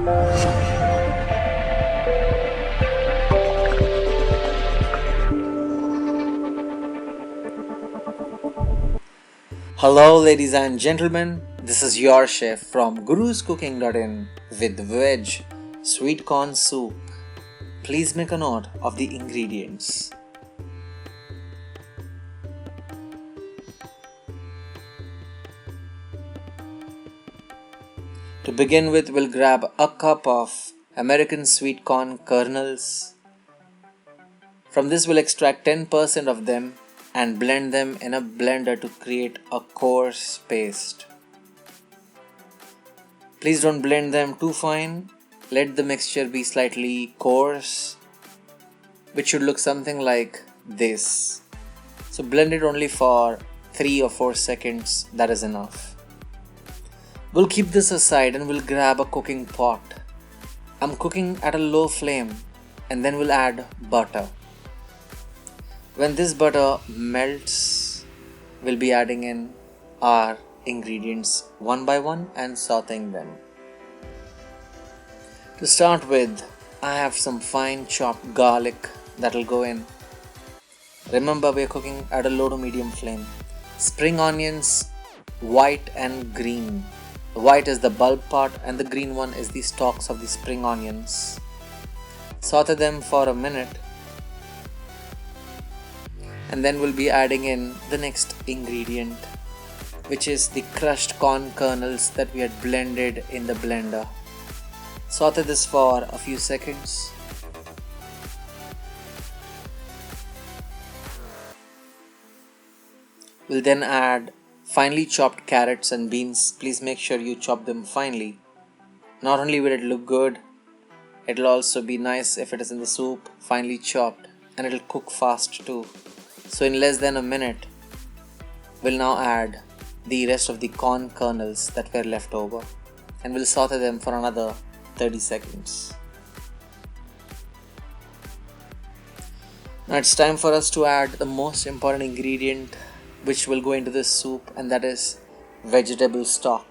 Hello ladies and gentlemen, this is your chef from guruscooking.in with veg sweet corn soup. Please make a note of the ingredients. To begin with, we'll grab a cup of American sweet corn kernels. From this we'll extract 10% of them and blend them in a blender to create a coarse paste. Please don't blend them too fine. Let the mixture be slightly coarse, which should look something like this. So blend it only for 3 or 4 seconds, that is enough. We'll keep this aside and we'll grab a cooking pot. I'm cooking at a low flame and then we'll add butter. When this butter melts, we'll be adding in our ingredients one by one and sauteing them. To start with, I have some fine chopped garlic that'll go in. Remember, we're cooking at a low to medium flame. Spring onions, white and green. The white is the bulb part and the green one is the stalks of the spring onions. Saute them for a minute. And then we'll be adding in the next ingredient, which is the crushed corn kernels that we had blended in the blender. Saute this for a few seconds. We'll then add finely chopped carrots and beans. Please make sure you chop them finely. Not only will it look good, it'll also be nice if it is in the soup, finely chopped, and it'll cook fast too. So in less than a minute, we'll now add the rest of the corn kernels that were left over and we'll saute them for another 30 seconds. Now it's time for us to add the most important ingredient which will go into this soup, and that is vegetable stock.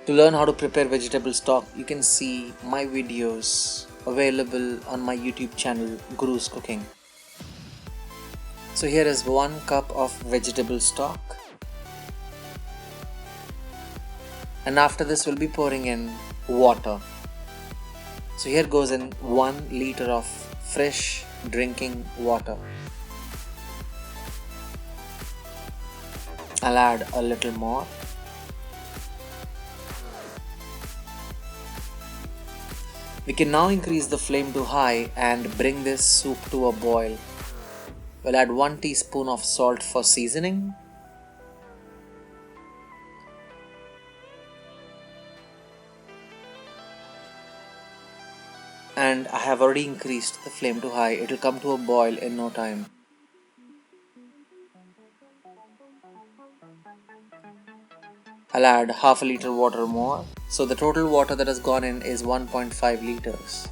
To learn how to prepare vegetable stock, you can see my videos available on my YouTube channel Guru's Cooking. So here is 1 cup of vegetable stock, and after this we'll be pouring in water. So here goes in 1 liter of fresh drinking water. I'll add a little more. We can now increase the flame to high and bring this soup to a boil. We'll add 1 teaspoon of salt for seasoning. And I have already increased the flame to high. It will come to a boil in no time. I'll add half a liter water more. So the total water that has gone in is 1.5 liters.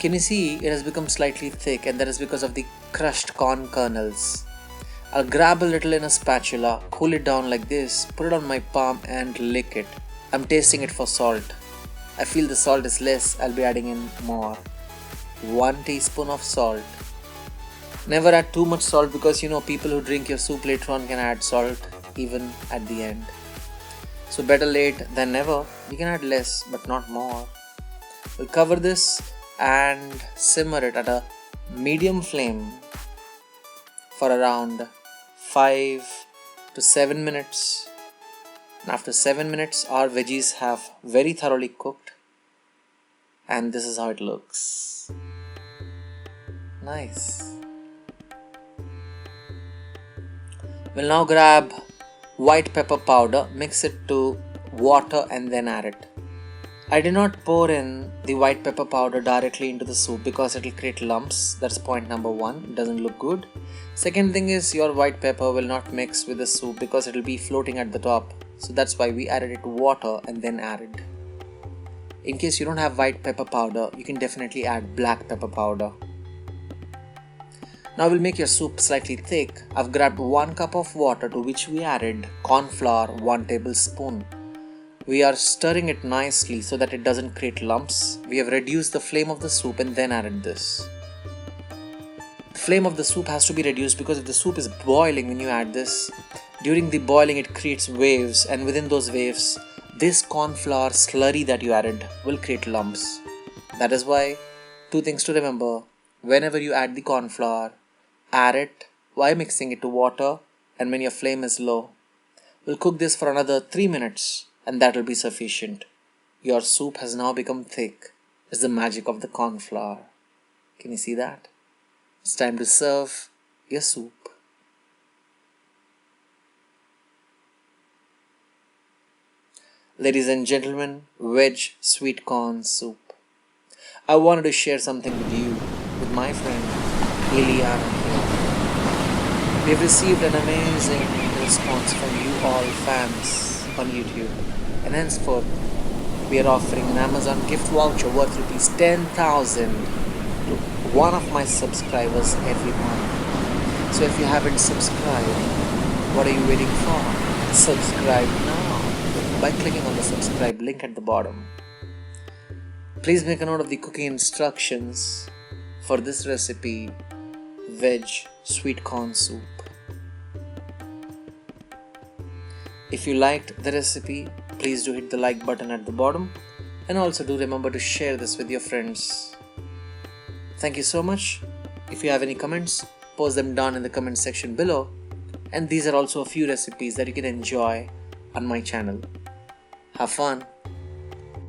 Can you see it has become slightly thick, and that is because of the crushed corn kernels. I'll grab a little in a spatula, cool it down like this, put it on my palm and lick it. I'm tasting it for salt. I feel the salt is less, I'll be adding in more. 1 teaspoon of salt. Never add too much salt because people who drink your soup later on can add salt even at the end. So better late than never. You can add less but not more. We'll cover this and simmer it at a medium flame for around 5 to 7 minutes. And after 7 minutes, our veggies have very thoroughly cooked, and this is how it looks. Nice. We'll now grab white pepper powder, mix it to water and then add it. I did not pour in the white pepper powder directly into the soup because it will create lumps. That's point number 1. It doesn't look good. Second thing is, your white pepper will not mix with the soup because it will be floating at the top. So that's why we added it to water and then added. In case you don't have white pepper powder, you can definitely add black pepper powder. Now we'll make your soup slightly thick. I've grabbed 1 cup of water to which we added corn flour 1 tablespoon. We are stirring it nicely so that it doesn't create lumps. We have reduced the flame of the soup and then added this. The flame of the soup has to be reduced because if the soup is boiling when you add this, during the boiling it creates waves, and within those waves, this corn flour slurry that you added will create lumps. That is why, two things to remember: whenever you add the corn flour, add it while mixing it to water and when your flame is low. We'll cook this for another 3 minutes and that will be sufficient. Your soup has now become thick. It's the magic of the corn flour. Can you see that? It's time to serve your soup. Ladies and gentlemen, veg sweet corn soup. I wanted to share something with you, with my friend Liliana here. We have received an amazing response from you all fans on YouTube, and henceforth we are offering an Amazon gift voucher worth rupees 10,000 to one of my subscribers every month. So if you haven't subscribed, what are you waiting for? Subscribe now by clicking on the subscribe link at the bottom. Please make a note of the cooking instructions for this recipe, veg sweet corn soup. If you liked the recipe, please do hit the like button at the bottom, and also do remember to share this with your friends. Thank you so much. If you have any comments, post them down in the comment section below, and these are also a few recipes that you can enjoy on my channel. Have fun!